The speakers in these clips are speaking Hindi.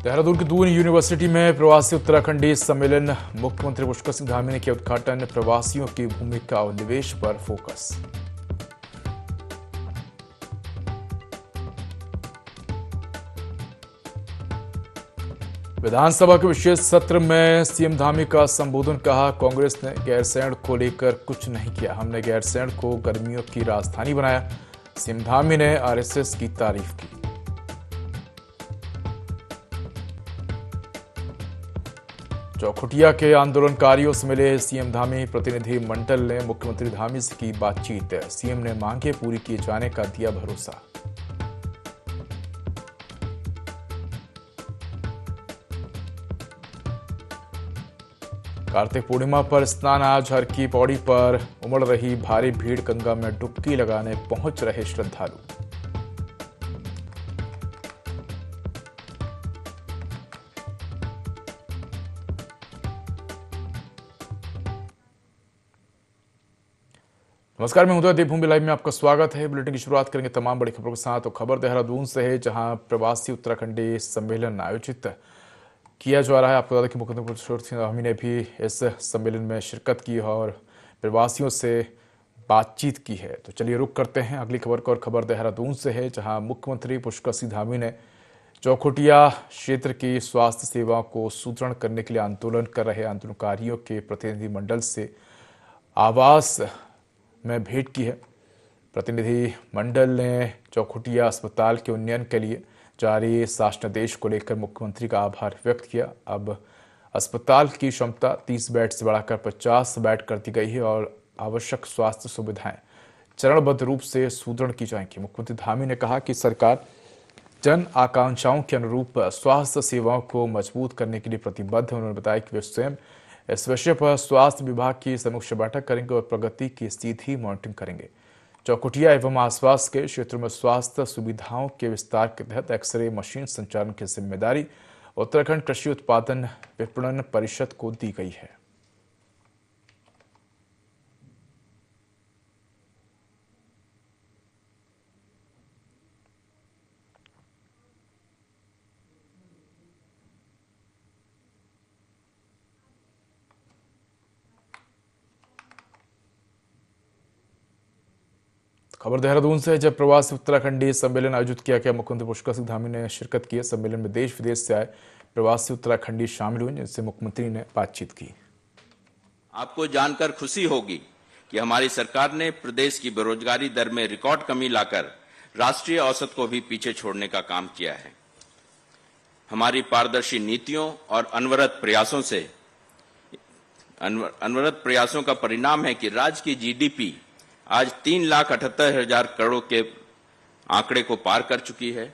देहरादून की दून यूनिवर्सिटी में प्रवासी उत्तराखंडी सम्मेलन, मुख्यमंत्री पुष्कर सिंह धामी ने किया उद्घाटन। प्रवासियों की भूमिका और निवेश पर फोकस। विधानसभा के विशेष सत्र में सीएम धामी का संबोधन। कहा, कांग्रेस ने गैरसैंण को लेकर कुछ नहीं किया, हमने गैरसैंण को गर्मियों की राजधानी बनाया। सीएम धामी ने आरएसएस की तारीफ की। चौखुटिया के आंदोलनकारियों से मिले सीएम धामी। प्रतिनिधि मंडल ने मुख्यमंत्री धामी से की बातचीत। सीएम ने मांगे पूरी किए जाने का दिया भरोसा। कार्तिक पूर्णिमा पर स्नान। आज हर की पौड़ी पर उमड़ रही भारी भीड़। गंगा में डुबकी लगाने पहुंच रहे श्रद्धालु। नमस्कार, मैं उदय, देवभूमि लाइव में आपका स्वागत है। बुलेटिन की शुरुआत करेंगे तमाम बड़ी खबरों के साथ। तो खबर देहरादून से है, जहां प्रवासी उत्तराखंडी सम्मेलन आयोजित किया जा रहा है। आपको बता दें कि मुख्यमंत्री पुष्कर सिंह धामी ने भी इस सम्मेलन में शिरकत की और प्रवासियों से बातचीत की है। तो चलिए रुक करते हैं अगली खबर को। और खबर देहरादून से है, जहाँ मुख्यमंत्री पुष्कर सिंह धामी ने चौखुटिया क्षेत्र की स्वास्थ्य सेवाओं को सुदृढ़ करने के लिए आंदोलन कर रहे आंदोलनकारियों के प्रतिनिधि मंडल से आवास में भेंट की है। प्रतिनिधि मंडल ने चौखुटिया अस्पताल के उन्नयन के लिए जारी शासनादेश को लेकर मुख्यमंत्री का आभार व्यक्त किया। अब अस्पताल की क्षमता 30 बेड से बढ़ाकर 50 बेड कर दी गई है और आवश्यक स्वास्थ्य सुविधाएं चरणबद्ध रूप से सुदृढ़ की जाएंगी। मुख्यमंत्री धामी ने कहा कि सरकार जन आकांक्षाओं के अनुरूप स्वास्थ्य सेवाओं को मजबूत करने के लिए प्रतिबद्ध है। उन्होंने बताया कि वे स्वयं इस विषय पर स्वास्थ्य विभाग की समीक्षा बैठक करेंगे और प्रगति की सीधी मॉनिटरिंग करेंगे। चौखुटिया एवं आसपास के क्षेत्रों में स्वास्थ्य सुविधाओं के विस्तार के तहत एक्सरे मशीन संचालन की जिम्मेदारी उत्तराखंड कृषि उत्पादन विपणन परिषद को दी गई है। खबर देहरादून से, जब प्रवासी उत्तराखंडी सम्मेलन आयोजित किया गया। मुख्यमंत्री पुष्कर सिंह धामी ने शिरकत की। सम्मेलन में देश विदेश से आए प्रवासी उत्तराखंडी शामिल हुए, जिनसे मुख्यमंत्री ने बातचीत की। आपको जानकर खुशी होगी कि हमारी सरकार ने प्रदेश की बेरोजगारी दर में रिकॉर्ड कमी लाकर राष्ट्रीय औसत को भी पीछे छोड़ने का काम किया है। हमारी पारदर्शी नीतियों और अनवरत प्रयासों का परिणाम है कि राज्य की जीडीपी आज 3,78,000 करोड़ के आंकड़े को पार कर चुकी है।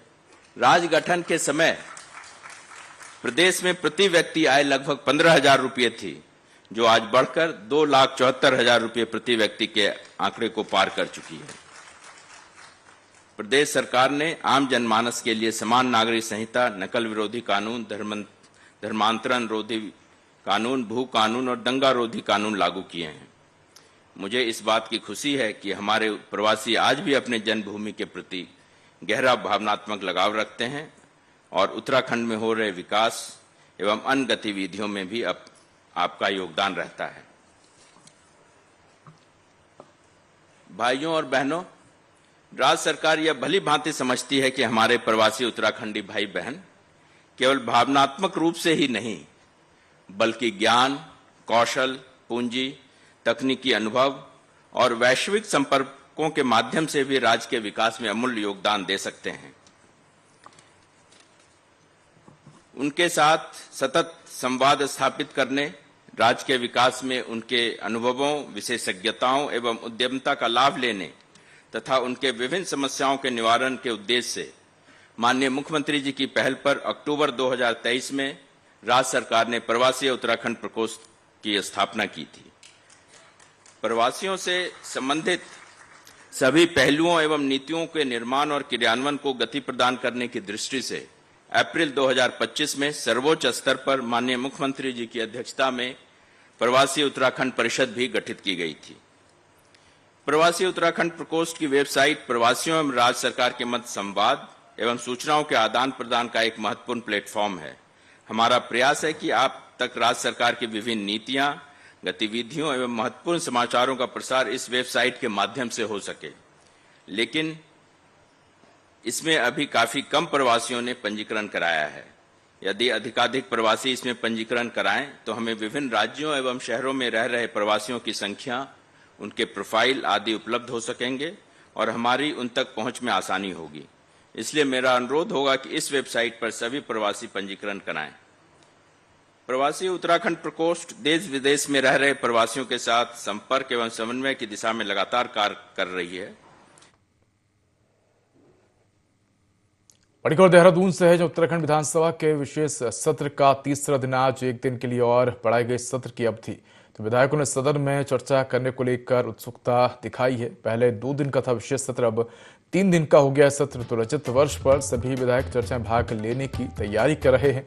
राज्य गठन के समय प्रदेश में प्रति व्यक्ति आय लगभग 15,000 रुपये थी, जो आज बढ़कर 2,74,000 रुपये प्रति व्यक्ति के आंकड़े को पार कर चुकी है। प्रदेश सरकार ने आम जनमानस के लिए समान नागरिक संहिता, नकल विरोधी कानून, धर्मांतरण रोधी कानून, भू कानून और दंगा रोधी कानून लागू किए हैं। मुझे इस बात की खुशी है कि हमारे प्रवासी आज भी अपने जन्मभूमि के प्रति गहरा भावनात्मक लगाव रखते हैं और उत्तराखंड में हो रहे विकास एवं अन्य गतिविधियों में भी अब आपका योगदान रहता है। भाइयों और बहनों, राज्य सरकार यह भली भांति समझती है कि हमारे प्रवासी उत्तराखंडी भाई बहन केवल भावनात्मक रूप से ही नहीं, बल्कि ज्ञान, कौशल, पूंजी, तकनीकी अनुभव और वैश्विक संपर्कों के माध्यम से भी राज्य के विकास में अमूल्य योगदान दे सकते हैं। उनके साथ सतत संवाद स्थापित करने, राज्य के विकास में उनके अनुभवों, विशेषज्ञताओं एवं उद्यमता का लाभ लेने तथा उनके विभिन्न समस्याओं के निवारण के उद्देश्य से माननीय मुख्यमंत्री जी की पहल पर अक्टूबर 2023 में राज्य सरकार ने प्रवासी उत्तराखंड प्रकोष्ठ की स्थापना की थी। प्रवासियों से संबंधित सभी पहलुओं एवं नीतियों के निर्माण और क्रियान्वयन को गति प्रदान करने की दृष्टि से अप्रैल 2025 में सर्वोच्च स्तर पर माननीय मुख्यमंत्री जी की अध्यक्षता में प्रवासी उत्तराखंड परिषद भी गठित की गई थी। प्रवासी उत्तराखंड प्रकोष्ठ की वेबसाइट प्रवासियों एवं राज्य सरकार के मध्य संवाद एवं सूचनाओं के आदान प्रदान का एक महत्वपूर्ण प्लेटफॉर्म है। हमारा प्रयास है कि आप तक राज्य सरकार की विभिन्न नीतियां, गतिविधियों एवं महत्वपूर्ण समाचारों का प्रसार इस वेबसाइट के माध्यम से हो सके, लेकिन इसमें अभी काफी कम प्रवासियों ने पंजीकरण कराया है। यदि अधिकाधिक प्रवासी इसमें पंजीकरण कराएं तो हमें विभिन्न राज्यों एवं शहरों में रह रहे प्रवासियों की संख्या, उनके प्रोफाइल आदि उपलब्ध हो सकेंगे और हमारी उन तक पहुंच में आसानी होगी। इसलिए मेरा अनुरोध होगा कि इस वेबसाइट पर सभी प्रवासी पंजीकरण कराएं। प्रवासी उत्तराखंड प्रकोष्ठ देश विदेश में रह रहे प्रवासियों के साथ संपर्क एवं समन्वय की दिशा में लगातार कार्य कर रही है। बड़ी खबर देहरादून से है, जो उत्तराखंड विधानसभा के विशेष सत्र का तीसरा दिन आज एक दिन के लिए और बढ़ाई गई सत्र की अवधि। तो विधायकों ने सदन में चर्चा करने को लेकर उत्सुकता दिखाई है। पहले 2 दिन का था विशेष सत्र, अब 3 दिन का हो गया सत्र। तो रजत वर्ष पर सभी विधायक चर्चा में भाग लेने की तैयारी कर रहे हैं।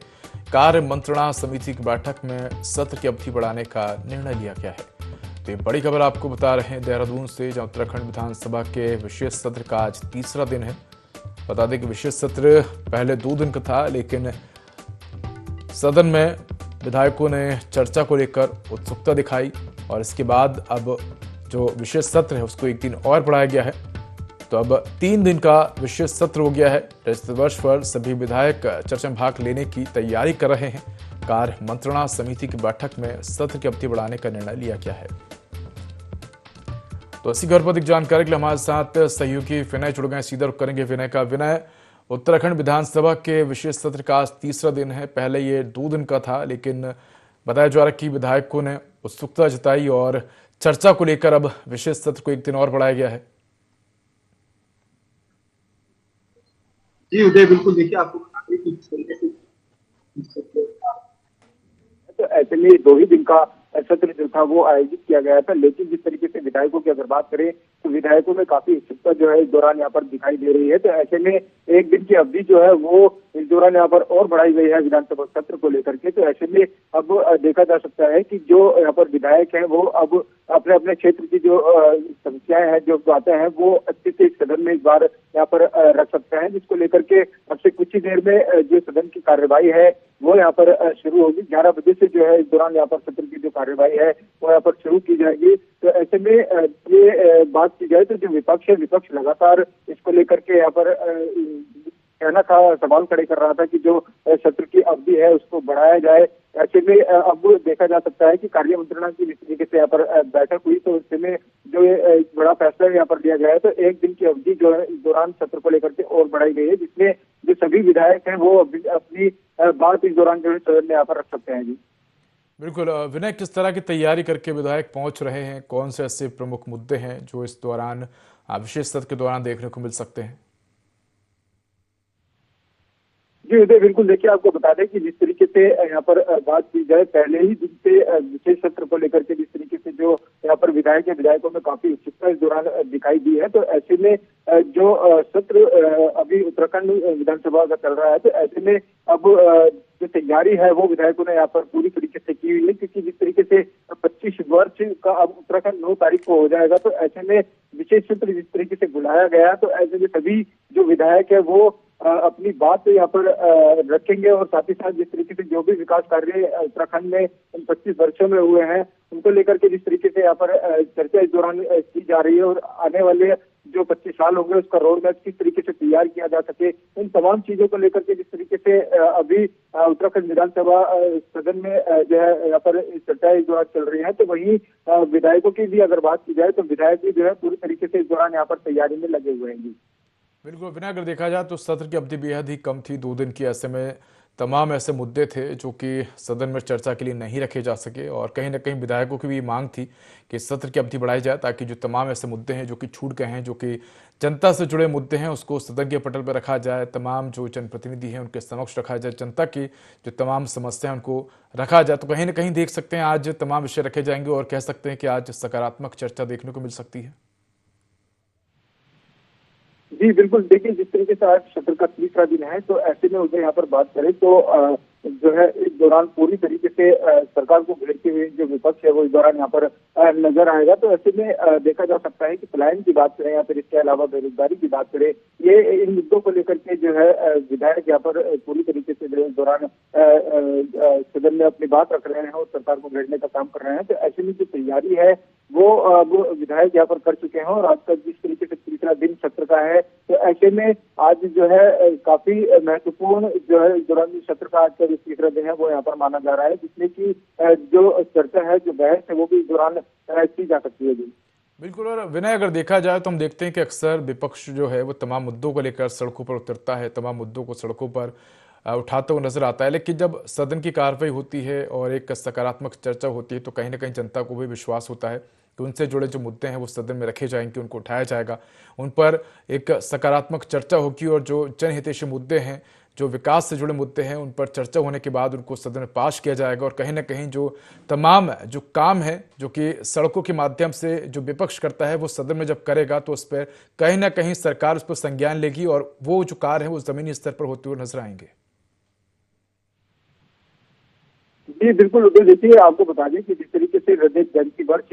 कार्य मंत्रणा समिति की बैठक में सत्र की अवधि बढ़ाने का निर्णय लिया गया है। तो ये बड़ी खबर आपको बता रहे हैं देहरादून से, जहां उत्तराखंड विधानसभा के विशेष सत्र का आज तीसरा दिन है। बता दें कि विशेष सत्र पहले 2 दिन का था, लेकिन सदन में विधायकों ने चर्चा को लेकर उत्सुकता दिखाई और इसके बाद अब जो विशेष सत्र है उसको 1 दिन और बढ़ाया गया है। तो अब 3 दिन का विशेष सत्र हो गया है। रजत वर्ष पर सभी विधायक चर्चा में भाग लेने की तैयारी कर रहे हैं। कार्य मंत्रणा समिति की बैठक में सत्र की अवधि बढ़ाने का निर्णय लिया गया है। तो इसी खबर पर अधिक जानकारी के लिए हमारे साथ सहयोगी विनय जुड़ गए, सीधा रुख करेंगे विनय का। विनय, उत्तराखंड विधानसभा के विशेष सत्र का आज तीसरा दिन है। पहले ये 2 दिन का था, लेकिन बताया जा रहा है कि विधायकों ने उत्सुकता जताई और चर्चा को लेकर अब विशेष सत्र को 1 दिन और बढ़ाया गया है। जी उदय, बिल्कुल। देखिए, आपको बता दें कि जिस तरीके से तो ऐसे में 2 ही दिन का सत्र जो था वो आयोजित किया गया था, लेकिन जिस तरीके से विधायकों की अगर बात करें तो विधायकों में काफी उत्सुकता जो है इस दौरान यहाँ पर दिखाई दे रही है। तो ऐसे में 1 दिन की अवधि जो है वो इस दौरान यहाँ पर और बढ़ाई गई है विधानसभा सत्र को लेकर के। तो ऐसे में अब देखा जा सकता है कि जो यहाँ पर विधायक हैं वो अब अपने अपने क्षेत्र की जो समस्याएं हैं, जो बातें हैं, वो अच्छे से सदन में इस बार यहाँ पर रख सकते हैं, जिसको लेकर के अब से कुछ ही देर में जो सदन की कार्यवाही है वो यहाँ पर शुरू होगी। 11 बजे से जो है इस दौरान यहाँ पर सत्र की जो कार्यवाही है वो यहाँ पर शुरू की जाएगी। तो ऐसे में ये बात की जाए तो जो विपक्ष है, विपक्ष लगातार इसको लेकर के यहाँ पर कहना था, सवाल खड़े कर रहा था कि जो सत्र की अवधि है उसको बढ़ाया जाए। ऐसे में अब देखा जा सकता है कि कार्य मंत्रणा की जिस तरीके से यहाँ पर बैठक हुई तो उसमें जो एक बड़ा फैसला यहाँ पर लिया गया है। तो 1 दिन की अवधि जो है इस दौरान सत्र को लेकर के और बढ़ाई गई है, जिसमें जो सभी विधायक हैं वो अपनी बात इस दौरान जो है सदन में यहाँ पर रख सकते हैं। जी बिल्कुल विनय, किस तरह की तैयारी करके विधायक पहुंच रहे हैं? कौन से ऐसे प्रमुख मुद्दे हैं जो इस दौरान विशेष सत्र के दौरान देखने को मिल सकते हैं? जी उदय, बिल्कुल। देखिए, आपको बता दें कि जिस तरीके से यहाँ पर बात की जाए, पहले ही दिन से विशेष सत्र को लेकर के जिस तरीके से जो यहाँ पर विधायक है, विधायकों में काफी उत्सुकता इस दौरान दिखाई दी है। तो ऐसे में जो सत्र अभी उत्तराखंड विधानसभा का चल रहा है, तो ऐसे में अब जो तैयारी है वो विधायकों ने यहाँ पर पूरी तरीके से की हुई है, क्योंकि जिस तरीके से 25 वर्ष का अब उत्तराखंड 9 तारीख को हो जाएगा। तो ऐसे में विशेष सत्र जिस तरीके से बुलाया गया, तो ऐसे में सभी जो विधायक है वो अपनी बात यहाँ पर रखेंगे और साथ ही साथ जिस तरीके से जो भी विकास कार्य उत्तराखंड में इन 25 वर्षों में हुए हैं उनको लेकर के जिस तरीके से यहाँ पर चर्चा इस दौरान की जा रही है और आने वाले जो 25 साल होंगे उसका रोड मैप किस तरीके से तैयार किया जा सके, इन तमाम चीजों को लेकर के जिस तरीके से अभी उत्तराखंड विधानसभा सदन में जो है यहाँ पर चर्चा इस दौरान चल रही है। तो वहीं विधायकों की भी अगर बात की जाए तो विधायक भी जो है पूरी तरीके से इस दौरान यहाँ पर तैयारी में लगे हुए हैं। बिल्कुल बिना, अगर देखा जाए तो सत्र की अवधि बेहद ही कम थी, 2 दिन की। ऐसे में तमाम ऐसे मुद्दे थे जो कि सदन में चर्चा के लिए नहीं रखे जा सके और कहीं ना कहीं विधायकों की भी मांग थी कि सत्र की अवधि बढ़ाई जाए, ताकि जो तमाम ऐसे मुद्दे हैं जो कि छूट गए हैं, जो कि जनता से जुड़े मुद्दे हैं, उसको सदन के पटल पर रखा जाए। तमाम जो जनप्रतिनिधि हैं उनके समक्ष रखा जाए, जनता की जो तमाम समस्या उनको रखा जाए। तो कहीं ना कहीं देख सकते हैं आज तमाम विषय रखे जाएंगे और कह सकते हैं कि आज सकारात्मक चर्चा देखने को मिल सकती है। जी बिल्कुल। देखिए, जिस तरीके से आज सत्र का तीसरा दिन है, तो ऐसे में उधर यहाँ पर बात करें तो जो है इस दौरान पूरी तरीके से सरकार को घेरते हुए जो विपक्ष है वो इस दौरान यहाँ पर नजर आएगा। तो ऐसे में देखा जा सकता है कि पलायन की बात करें या फिर इसके अलावा बेरोजगारी की बात करें, ये इन मुद्दों को लेकर के जो है विधायक यहाँ पर पूरी तरीके से जो इस दौरान सदन में अपनी बात रख रहे हैं और सरकार को घेरने का काम कर रहे हैं। तो ऐसे में जो तैयारी है वो विधायक यहाँ पर कर चुके हैं और आज तक जिस तरीके से तीसरा दिन सत्र का है, तो ऐसे में आज जो है काफी महत्वपूर्ण जो है इस दौरान सत्र का आज का जो तीसरा दिन है वो यहाँ पर माना जा रहा है, जिसमें कि जो चर्चा है, जो बहस है, वो भी इस दौरान की जा सकती है। जी बिल्कुल। और विनय, अगर देखा जाए तो हम देखते हैं कि अक्सर विपक्ष जो है वो तमाम मुद्दों को लेकर सड़कों पर उतरता है, तमाम मुद्दों को सड़कों पर उठाते हुए नजर आता है। लेकिन जब सदन की कार्रवाई होती है और एक सकारात्मक चर्चा होती है तो कहीं ना कहीं जनता को भी विश्वास होता है कि उनसे जुड़े जो मुद्दे हैं वो सदन में रखे जाएंगे, उनको उठाया जाएगा, उन पर एक सकारात्मक चर्चा होगी और जो जनहितैषी मुद्दे हैं, जो विकास से जुड़े मुद्दे हैं, उन पर चर्चा होने के बाद उनको सदन में पास किया जाएगा। और कहीं ना कहीं जो तमाम जो काम है जो कि सड़कों के माध्यम से जो विपक्ष करता है वो सदन में जब करेगा तो उस पर कहीं ना कहीं सरकार उस पर संज्ञान लेगी और वो जो कार्य है वो जमीनी स्तर पर होते हुए नजर आएंगे। जी बिल्कुल उदय, देखिए आपको बता दें कि जिस तरीके से हृदय जयंती वर्ष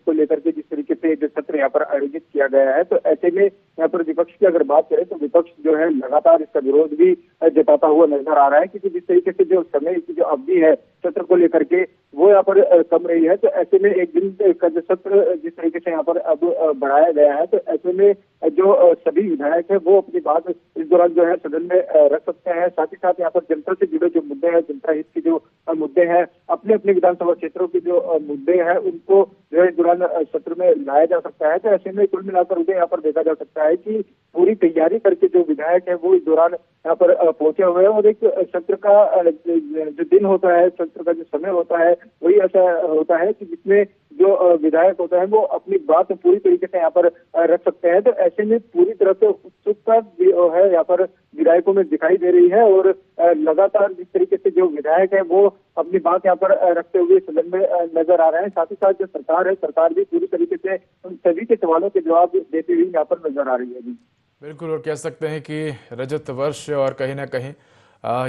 को लेकर के जिस तरीके से जो सत्र यहाँ पर आयोजित किया गया है, तो ऐसे में यहाँ पर विपक्ष की अगर बात करें तो विपक्ष जो है लगातार इसका विरोध भी जताता हुआ नजर आ रहा है, क्योंकि जिस तरीके से जो समय की जो अवधि है सत्र को लेकर के वो यहाँ पर कम रही है। तो ऐसे में एक दिन का जो सत्र जिस तरीके से यहाँ पर अब बढ़ाया गया है, तो ऐसे में जो सभी विधायक है वो अपनी बात इस दौरान जो है सदन में रख सकते हैं। साथ ही साथ यहाँ पर जनता से जुड़े जो मुद्दे हैं, जनता हित के जो मुद्दे हैं, अपने अपने विधानसभा क्षेत्रों के जो मुद्दे हैं उनको जो है इस दौरान सत्र में लाया जा सकता है। तो ऐसे में कुल मिलाकर उदय यहाँ पर देखा जा सकता है कि पूरी तैयारी करके जो विधायक है वो इस दौरान यहाँ पर पहुंचे हुए हैं और एक सत्र का जो दिन होता है, सत्र का जो समय होता है, वही ऐसा होता है कि जिसमें जो विधायक होता है वो अपनी बात पूरी तरीके से यहाँ पर रख सकते हैं। तो ऐसे में पूरी तरह से उत्सुकता है यहाँ पर विधायकों में दिखाई दे रही है और लगातार जिस तरीके से जो विधायक है वो अपनी बात यहाँ पर रखते हुए सदन में नजर आ रहे हैं। साथ ही साथ जो सरकार है, सरकार भी पूरी तरीके से उन सभी के सवालों के जवाब देती हुई यहाँ पर नजर आ रही है। जी बिल्कुल। और कह सकते हैं कि रजत वर्ष और कहीं ना कहीं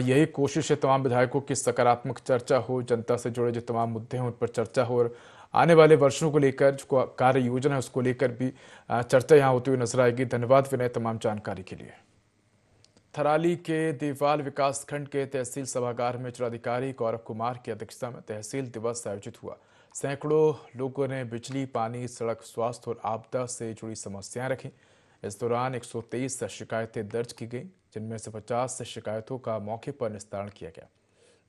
यही कोशिश है तमाम विधायकों की, सकारात्मक चर्चा हो, जनता से जुड़े जो तमाम मुद्दे हैं उन पर चर्चा हो और आने वाले वर्षों को लेकर जो कार्य योजना है उसको लेकर भी चर्चा यहाँ होती हुई नजर आएगी। धन्यवाद विनय तमाम जानकारी के लिए। थराली के देवाल विकासखंड के तहसील सभागार में जिलाधिकारी गौरव कुमार की अध्यक्षता में तहसील दिवस आयोजित हुआ। सैकड़ों लोगों ने बिजली, पानी, सड़क, स्वास्थ्य और आपदा से जुड़ी समस्याएं रखी। इस दौरान 123 शिकायतें दर्ज की गई, जिनमें से 50 शिकायतों का मौके पर निस्तारण किया गया।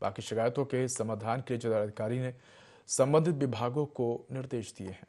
बाकी शिकायतों के समाधान के लिए जिलाधिकारी ने संबंधित विभागों को निर्देश दिए हैं।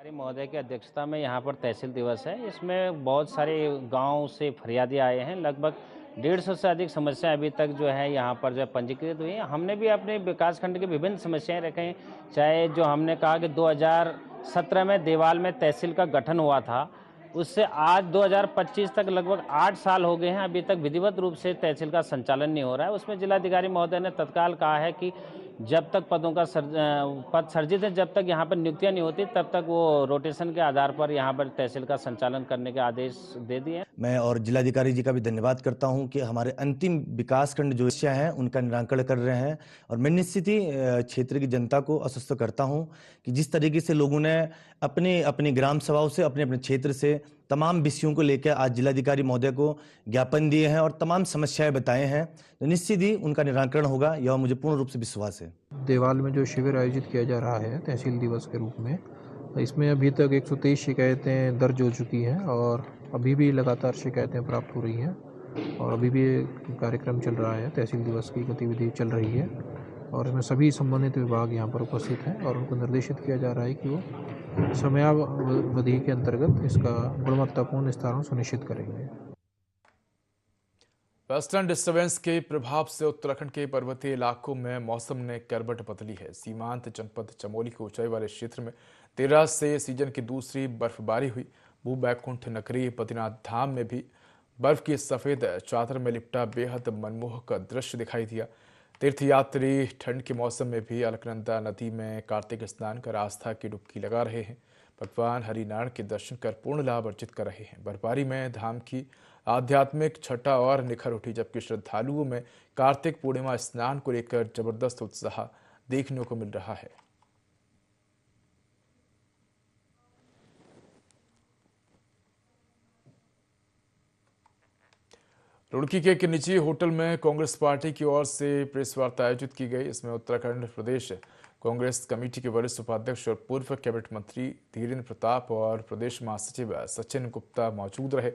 महोदय की अध्यक्षता में यहाँ पर तहसील दिवस है। इसमें बहुत सारे गांव से फरियादी आए हैं। लगभग 150 से अधिक समस्याएं अभी तक जो है यहाँ पर जो पंजीकृत हुई हैं। हमने भी अपने विकासखंड की विभिन्न समस्याएं रखे हैं, चाहे जो हमने कहा कि 2017 में देवाल में तहसील का गठन हुआ था, उससे आज 2025 तक लगभग 8 साल हो गए हैं, अभी तक विधिवत रूप से तहसील का संचालन नहीं हो रहा है। उसमें जिलाधिकारी महोदय ने तत्काल कहा है कि जब तक पदों का पद सर्जित है, जब तक यहाँ पर नियुक्तियाँ नहीं होती तब तक वो रोटेशन के आधार पर यहाँ पर तहसील का संचालन करने के आदेश दे दिए हैं। मैं और जिलाधिकारी जी का भी धन्यवाद करता हूं कि हमारे अंतिम विकासखंड जो समस्या हैं उनका निराकरण कर रहे हैं। और मैं निश्चित ही क्षेत्र की जनता को आश्वस्त करता हूं कि जिस तरीके से लोगों ने अपने अपनी ग्राम सभाओं से, अपने अपने क्षेत्र से तमाम विषयों को लेकर आज जिलाधिकारी महोदय को ज्ञापन दिए हैं और तमाम समस्याएं बताए हैं, तो निश्चित ही उनका निराकरण होगा, यह मुझे पूर्ण रूप से विश्वास है। देवाल में जो शिविर आयोजित किया जा रहा है तहसील दिवस के रूप में, इसमें अभी तक 123 शिकायतें दर्ज हो चुकी हैं और अभी भी लगातार शिकायतें प्राप्त हो रही हैं और अभी भी कार्यक्रम चल रहा है, तहसील दिवस की गतिविधि चल रही है और इसमें सभी संबंधित विभाग यहाँ पर उपस्थित हैं और उनको निर्देशित किया जा रहा है कि वो समयावधि के अंतर्गत इसका गुणवत्तापूर्ण निस्तारण सुनिश्चित करेंगे। वेस्टर्न डिस्टर्बेंस के प्रभाव से उत्तराखंड के पर्वतीय इलाकों में मौसम ने करवट बदली है। सीमांत जनपद चमोली के ऊंचाई वाले क्षेत्र में 13 से सीजन की दूसरी बर्फबारी हुई। भूबैकुंठ नगरी बद्रीनाथ धाम में भी बर्फ की सफेद चादर में लिपटा बेहद मनमोहक दृश्य दिखाई दिया। तीर्थयात्री ठंड के मौसम में भी अलकनंदा नदी में कार्तिक स्नान कर आस्था की डुबकी लगा रहे हैं। भगवान हरिनारायण के दर्शन कर पूर्ण लाभ अर्जित कर रहे हैं। बर्फबारी में धाम की आध्यात्मिक छटा और निखर उठी, जबकि श्रद्धालुओं में कार्तिक पूर्णिमा स्नान को लेकर जबरदस्त उत्साह देखने को मिल रहा है। रुड़की के एक निजी होटल में कांग्रेस पार्टी की ओर से प्रेस वार्ता आयोजित की गई। इसमें उत्तराखंड प्रदेश कांग्रेस कमेटी के वरिष्ठ उपाध्यक्ष और पूर्व कैबिनेट मंत्री धीरेन्द्र प्रताप और प्रदेश महासचिव सचिन गुप्ता मौजूद रहे।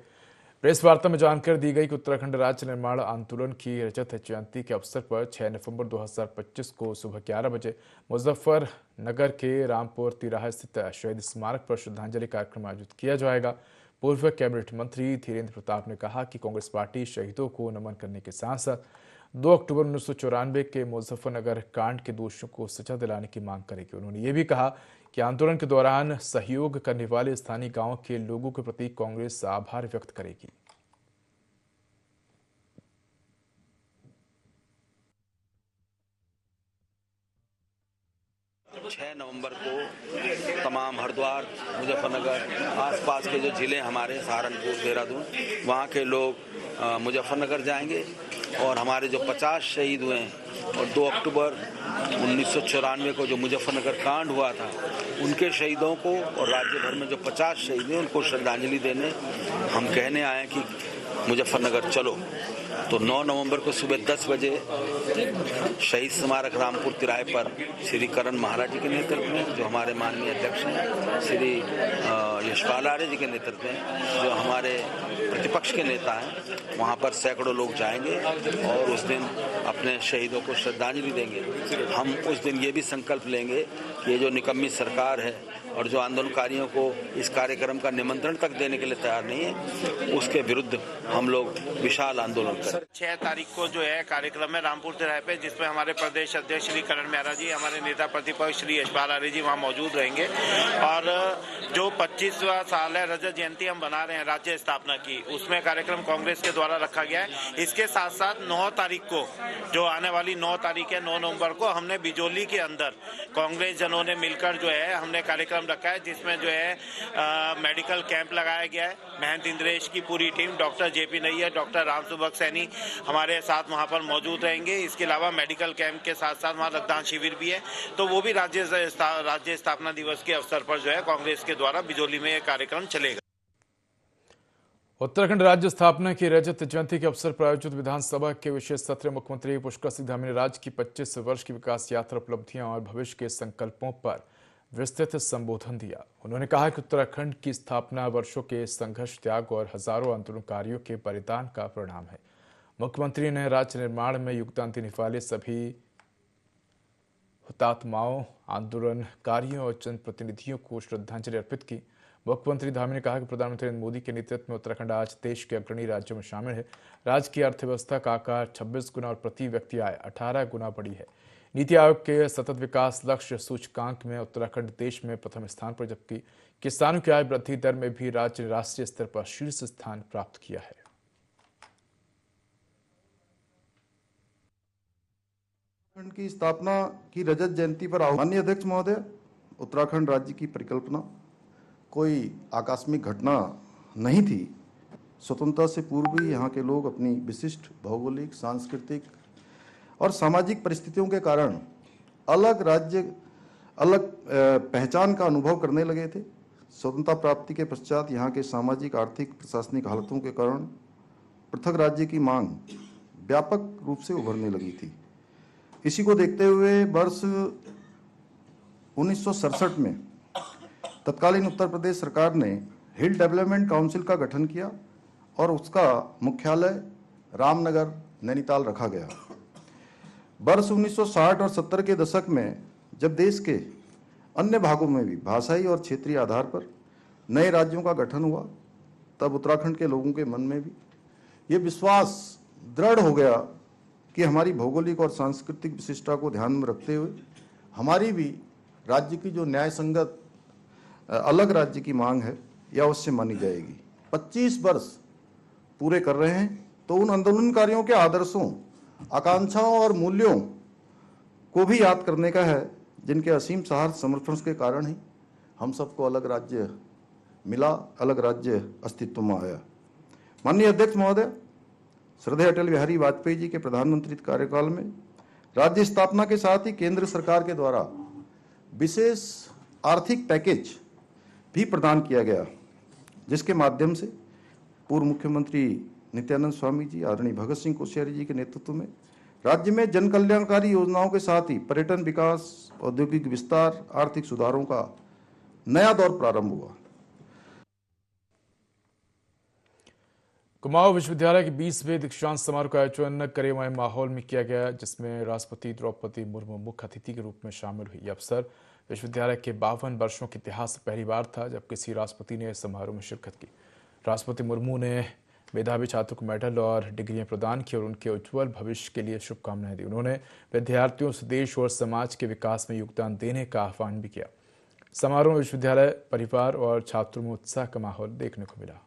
प्रेस वार्ता में जानकारी दी गई कि उत्तराखंड राज्य निर्माण आंदोलन की रजत जयंती के अवसर पर 6 नवंबर 2025 को सुबह 11 बजे मुजफ्फरनगर के रामपुर तिराहा स्थित शहीद स्मारक पर श्रद्धांजलि कार्यक्रम आयोजित किया जाएगा। पूर्व कैबिनेट मंत्री धीरेन्द्र प्रताप ने कहा कि कांग्रेस पार्टी शहीदों को नमन करने के साथ साथ 2 अक्टूबर 1994 के मुजफ्फरनगर कांड के दोषियों को सजा दिलाने की मांग करेगी। उन्होंने ये भी कहा कि आंदोलन के दौरान सहयोग करने वाले स्थानीय गांवों के लोगों के प्रति कांग्रेस आभार व्यक्त करेगी। छह नवंबर को तमाम हरिद्वार, मुजफ्फरनगर, आसपास के जो ज़िले हमारे सहारनपुर, देहरादून, वहाँ के लोग मुजफ्फरनगर जाएंगे और हमारे जो 50 शहीद हुए हैं और 2 अक्टूबर 1994 को जो मुजफ्फरनगर कांड हुआ था उनके शहीदों को और राज्य भर में जो 50 शहीद हैं उनको श्रद्धांजलि देने हम कहने आए कि मुजफ्फरनगर चलो। तो 9 नवंबर को सुबह 10 बजे शहीद स्मारक रामपुर तिराहे पर श्री करण महाराज जी के नेतृत्व में, जो हमारे माननीय अध्यक्ष हैं, श्री यशपाल आर्य जी के नेतृत्व में, जो हमारे प्रतिपक्ष के नेता हैं, वहाँ पर सैकड़ों लोग जाएंगे और उस दिन अपने शहीदों को श्रद्धांजलि देंगे। हम उस दिन ये भी संकल्प लेंगे कि ये जो निकम्मी सरकार है और जो आंदोलनकारियों को इस कार्यक्रम का निमंत्रण तक देने के लिए तैयार नहीं है, उसके विरुद्ध हम लोग विशाल आंदोलन करें। 6 तारीख को जो है कार्यक्रम है रामपुर तिराहे पे, जिसमें हमारे प्रदेश अध्यक्ष श्री करण मेहरा जी, हमारे नेता प्रतिपक्ष श्री यशपाल आर्य जी वहाँ मौजूद रहेंगे। और जो 25वां साल है रजत जयंती हम बना रहे हैं राज्य स्थापना की, उसमें कार्यक्रम कांग्रेस के द्वारा रखा गया है। इसके साथ साथ 9 तारीख को, जो आने वाली 9 तारीख है, 9 नवंबर को हमने बिजोली के अंदर कांग्रेस जनों ने मिलकर जो है हमने कार्यक्रम रखा है, जिसमें जो है मेडिकल कैंप लगाया गया है। महंत इंद्रेश की पूरी team, doctor JP Nayyar, doctor Ramsubhag Saini हमारे साथ वहां पर मौजूद रहेंगे। इसके अलावा मेडिकल कैंप के साथ साथ वहां रक्तदान शिविर भी है। तो वो भी राज्य स्थापना दिवस के अवसर पर जो है कांग्रेस के द्वारा बिजोली में कार्यक्रम चलेगा। उत्तराखंड राज्य स्थापना की रजत जयंती के अवसर पर आयोजित विधानसभा के विशेष सत्र में मुख्यमंत्री पुष्कर सिंह धामी ने राज्य की 25 वर्ष की विकास यात्रा, उपलब्धियां और भविष्य के संकल्पों पर विस्तृत संबोधन दिया। उन्होंने कहा कि उत्तराखंड की स्थापना वर्षों के संघर्ष, त्याग और हजारों आंदोलनकारियों के बलिदान का परिणाम है। मुख्यमंत्री ने राज्य निर्माण में योगदान देने वाले सभी हुतात्माओं, आंदोलनकारियों और जनप्रतिनिधियों को श्रद्धांजलि अर्पित की। मुख्यमंत्री धामी ने कहा कि प्रधानमंत्री नरेंद्र मोदी के नेतृत्व में उत्तराखंड आज देश के अग्रणी राज्यों में शामिल है। राज्य की अर्थव्यवस्था का आकार 26 गुना और प्रति व्यक्ति आय 18 गुना बढ़ी है। नीति आयोग के सतत विकास लक्ष्य सूचकांक में उत्तराखंड देश में प्रथम स्थान पर, जबकि किसानों की आय वृद्धि दर में भी राज्य ने राष्ट्रीय स्तर पर शीर्ष स्थान प्राप्त किया है। उत्तराखंड की स्थापना की रजत जयंती पर माननीय अध्यक्ष महोदय, उत्तराखंड राज्य की परिकल्पना कोई आकस्मिक घटना नहीं थी। स्वतंत्रता से पूर्व ही यहाँ के लोग अपनी विशिष्ट भौगोलिक, सांस्कृतिक और सामाजिक परिस्थितियों के कारण अलग पहचान का अनुभव करने लगे थे। स्वतंत्रता प्राप्ति के पश्चात यहाँ के सामाजिक, आर्थिक, प्रशासनिक हालतों के कारण पृथक राज्य की मांग व्यापक रूप से उभरने लगी थी। इसी को देखते हुए वर्ष 1967 में तत्कालीन उत्तर प्रदेश सरकार ने हिल डेवलपमेंट काउंसिल का गठन किया और उसका मुख्यालय रामनगर, नैनीताल रखा गया। वर्ष 1960 और 70 के दशक में जब देश के अन्य भागों में भी भाषाई और क्षेत्रीय आधार पर नए राज्यों का गठन हुआ, तब उत्तराखंड के लोगों के मन में भी ये विश्वास दृढ़ हो गया कि हमारी भौगोलिक और सांस्कृतिक विशिष्टता को ध्यान में रखते हुए हमारी भी राज्य की जो न्याय संगत अलग राज्य की मांग है यह अवश्य मानी जाएगी। 25 वर्ष पूरे कर रहे हैं, तो उन आंदोलनकारियों के आदर्शों आकांक्षाओं और मूल्यों को भी याद करने का है, जिनके असीम साहस समर्पण के कारण ही हम सबको अलग राज्य मिला, अलग राज्य अस्तित्व में आया। माननीय अध्यक्ष महोदय, श्रद्धेय अटल बिहारी वाजपेयी जी के प्रधानमंत्री कार्यकाल में राज्य स्थापना के साथ ही केंद्र सरकार के द्वारा विशेष आर्थिक पैकेज भी प्रदान किया गया, जिसके माध्यम से पूर्व मुख्यमंत्री नित्यानंद स्वामी जी, आदरणीय भगत सिंह कोश्यारी जी के नेतृत्व में राज्य में जन कल्याणकारी योजनाओं के साथ ही पर्यटन विकास, औद्योगिक विस्तार, आर्थिक सुधारों का नया दौर प्रारंभ हुआ। कुमाऊं विश्वविद्यालय के 20वें दीक्षांत समारोह का आयोजन करेमय माहौल में किया गया, जिसमें राष्ट्रपति द्रौपदी मुर्मू मुख्य अतिथि के रूप में शामिल हुई। यह अवसर विश्वविद्यालय के 52 वर्षों के इतिहास से पहली बार था जब किसी राष्ट्रपति ने समारोह में शिरकत की। राष्ट्रपति मुर्मू ने मेधावी छात्रों को मेडल और डिग्रियां प्रदान की और उनके उज्जवल भविष्य के लिए शुभकामनाएं दी। उन्होंने विद्यार्थियों से देश और समाज के विकास में योगदान देने का आह्वान भी किया। समारोह में विश्वविद्यालय परिवार और छात्रों में उत्साह का माहौल देखने को मिला।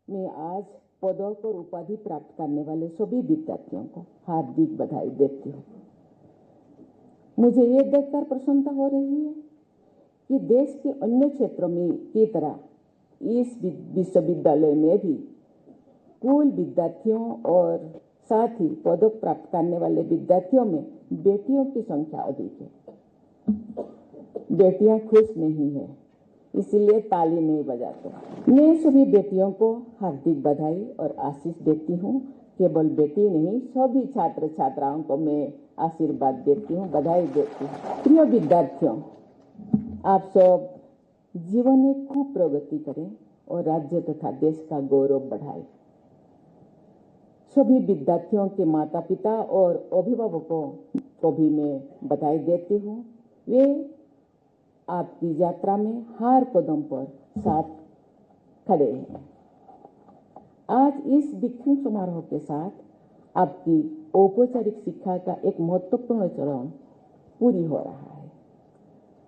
मैं आज पदक और उपाधि प्राप्त करने वाले सभी विद्यार्थियों को हार्दिक बधाई देती हूँ। मुझे ये देखकर प्रसन्नता हो रही है कि देश के अन्य क्षेत्रों में की तरह इस विश्वविद्यालय में भी कुल विद्यार्थियों और साथ ही पदक प्राप्त करने वाले विद्यार्थियों में बेटियों की संख्या अधिक है। बेटियां खुश नहीं है, इसीलिए ताली नहीं बजाते। मैं सभी बेटियों को हार्दिक बधाई और आशीष देती हूँ। केवल बेटी नहीं, सभी छात्र छात्राओं को मैं आशीर्वाद देती हूँ, बधाई देती हूँ। प्रिय विद्यार्थियों, आप सब जीवन में खूब प्रगति करें और राज्य तथा देश का गौरव बढ़ाएं। सभी विद्यार्थियों के माता पिता और अभिभावकों को भी मैं बधाई देती हूँ। वे आपकी यात्रा में हर कदम पर साथ खड़े हैं। आज इस दीक्षांत समारोह के साथ आपकी औपचारिक शिक्षा का एक महत्वपूर्ण चरण पूरी हो रहा है,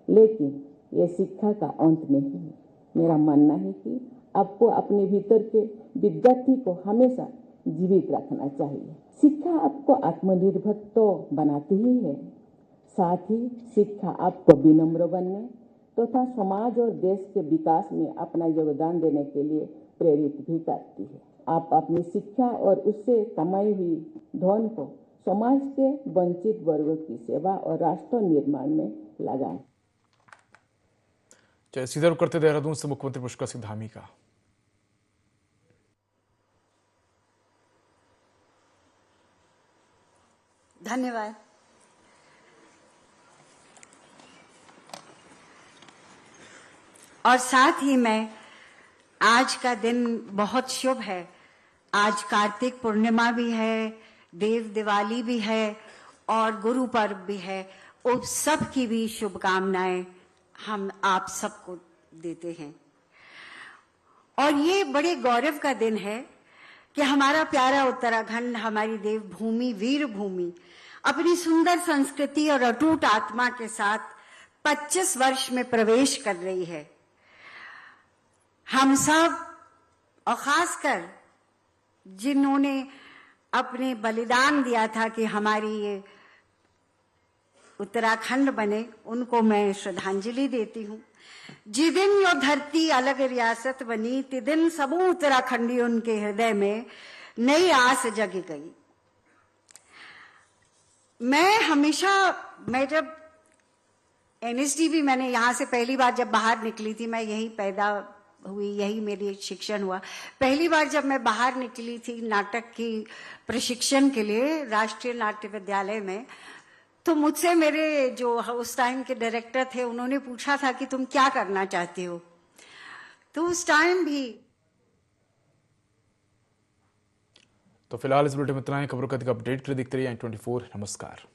लेकिन ये शिक्षा का अंत नहीं है। मेरा मानना है कि आपको अपने भीतर के विद्यार्थी को हमेशा जीवित रखना चाहिए। शिक्षा आपको आत्मनिर्भर तो बनाती ही है, साथ ही शिक्षा आपको विनम्र बनने तथा समाज और देश के विकास में अपना योगदान देने के लिए प्रेरित भी करती है। आप अपनी शिक्षा और उससे कमाई हुई धन को समाज के वंचित वर्गों की सेवा और राष्ट्र निर्माण में लगाएं। सीधा रुख करते देहरादून से मुख्यमंत्री पुष्कर सिंह धामी का। धन्यवाद। और साथ ही मैं आज का दिन बहुत शुभ है। आज कार्तिक पूर्णिमा भी है, देव दिवाली भी है और गुरु पर्व भी है। उस सब की भी शुभकामनाएं हम आप सबको देते हैं। और ये बड़े गौरव का दिन है कि हमारा प्यारा उत्तराखंड, हमारी देवभूमि, वीर भूमि अपनी सुंदर संस्कृति और अटूट आत्मा के साथ 25 वर्ष में प्रवेश कर रही है। हम सब और खासकर जिन्होंने अपने बलिदान दिया था कि हमारी ये उत्तराखंड बने, उनको मैं श्रद्धांजलि देती हूँ। जिदिन यो धरती अलग रियासत बनी, तिदिन सबू उत्तराखंडी उनके हृदय में नई आस जग गई। मैं जब एनएसडीबी, मैंने यहाँ से पहली बार जब बाहर निकली थी, मैं यहीं पैदा हुई, यही मेरी शिक्षण हुआ। पहली बार जब मैं बाहर निकली थी नाटक की प्रशिक्षण के लिए राष्ट्रीय नाट्य विद्यालय में, तो मुझसे मेरे जो उस टाइम के डायरेक्टर थे, उन्होंने पूछा था कि तुम क्या करना चाहती हो। तो उस टाइम भी। तो फिलहाल इस बुलेटिन में इतना ही। खबरों का अपडेट के लिए देखते रहिए i24। नमस्कार।